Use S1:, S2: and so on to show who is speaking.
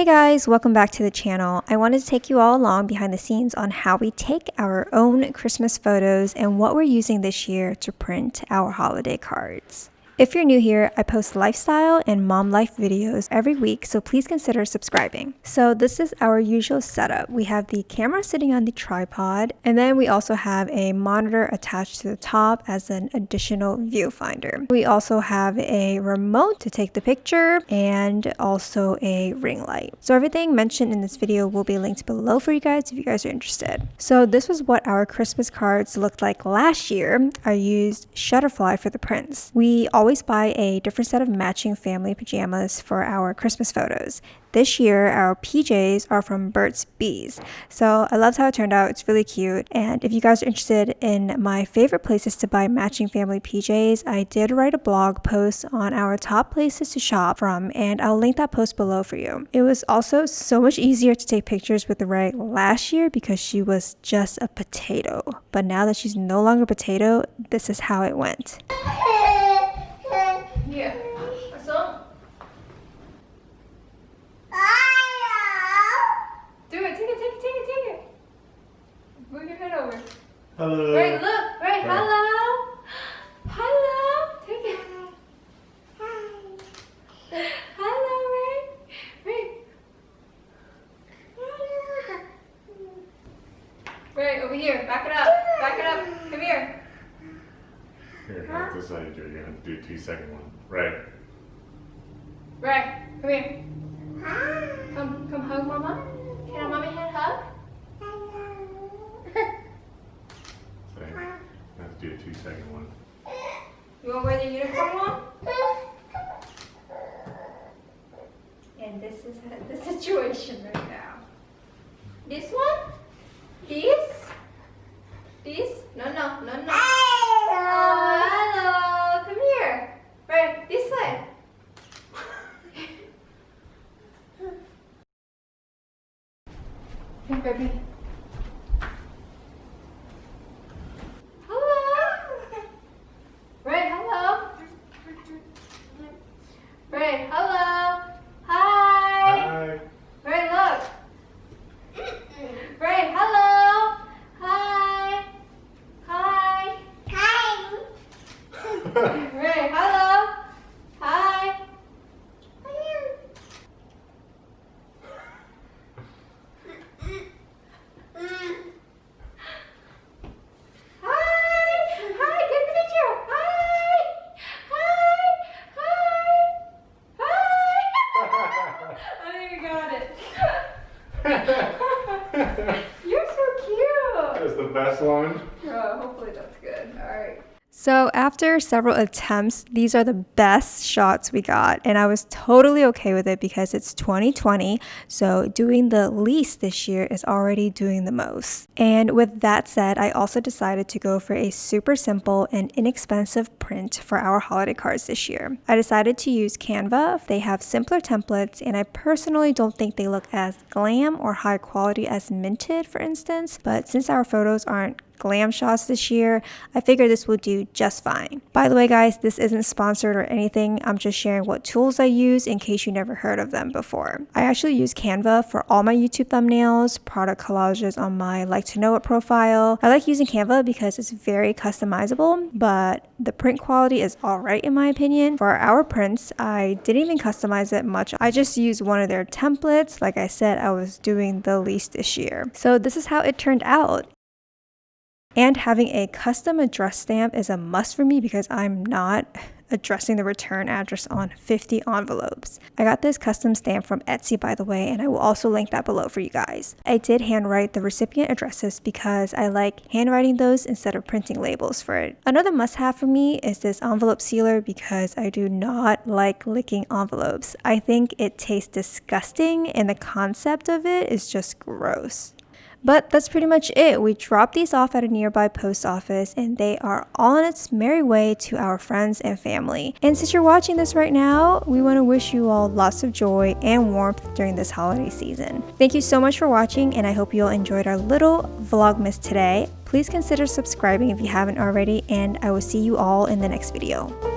S1: Hey guys, welcome back to the channel. I wanted to take you all along behind the scenes on how we take our own Christmas photos and what we're using this year to print our holiday cards. If you're new here, I post lifestyle and mom life videos every week, so please consider subscribing. So this is our usual setup. We have the camera sitting on the tripod, and then we also have a monitor attached to the top as an additional viewfinder. We also have a remote to take the picture and also a ring light. So everything mentioned in this video will be linked below for you guys if you guys are interested. So this was what our Christmas cards looked like last year. I used Shutterfly for the prints. We always buy a different set of matching family pajamas for our Christmas photos. This year, our PJs are from Burt's Bees. So I loved how it turned out. It's really cute. And if you guys are interested in my favorite places to buy matching family PJs, I did write a blog post on our top places to shop from, and I'll link that post below for you. It was also so much easier to take pictures with Ray last year because she was just a potato. But now that she's no longer a potato, this is how it went.
S2: Here. What's up? Do it. Take it. Move your head over.
S3: Hello.
S2: Ray, look. Ray, hello. Hello. Take it. Hello, Ray. Ray, over here. Back it up. Come here.
S3: Here, have this side. You're gonna do a 2-second one. Right.
S2: Ray, come here. Come hug Mama. Can a mommy hand hug?
S3: So, have to do a 2-second one.
S2: You want to wear the uniform on? And this is the situation right now. This one? This? No. Oh, hello. Come here. Right, this way. Hey, baby. Hello. Ray, hello. Ray, hello. Hi.
S3: Hi.
S2: Ray, look. Ray, hello. Hi. Ray, hello. Hi. Hi, get the picture. Hi. I think you got it. You're so cute.
S3: That's the best one.
S2: Oh, hopefully that's good. All right.
S1: So after several attempts, these are the best shots we got, and I was totally okay with it because it's 2020, so doing the least this year is already doing the most. And with that said, I also decided to go for a super simple and inexpensive print for our holiday cards this year. I decided to use Canva. They have simpler templates, and I personally don't think they look as glam or high quality as Minted, for instance, but since our photos aren't glam shots this year, I figured this would do just fine. By the way guys, this isn't sponsored or anything. I'm just sharing what tools I use in case you never heard of them before. I actually use Canva for all my YouTube thumbnails, product collages on my like to know it profile. I like using Canva because it's very customizable, but the print quality is alright in my opinion. For our prints, I didn't even customize it much. I just used one of their templates. Like I said, I was doing the least this year. So this is how it turned out. And having a custom address stamp is a must for me because I'm not addressing the return address on 50 envelopes. I got this custom stamp from Etsy, by the way, and I will also link that below for you guys. I did handwrite the recipient addresses because I like handwriting those instead of printing labels for it. Another must-have for me is this envelope sealer because I do not like licking envelopes. I think it tastes disgusting and the concept of it is just gross. But that's pretty much it. We dropped these off at a nearby post office and they are all on its merry way to our friends and family. And since you're watching this right now, we want to wish you all lots of joy and warmth during this holiday season. Thank you so much for watching, and I hope you all enjoyed our little vlogmas today. Please consider subscribing if you haven't already, and I will see you all in the next video.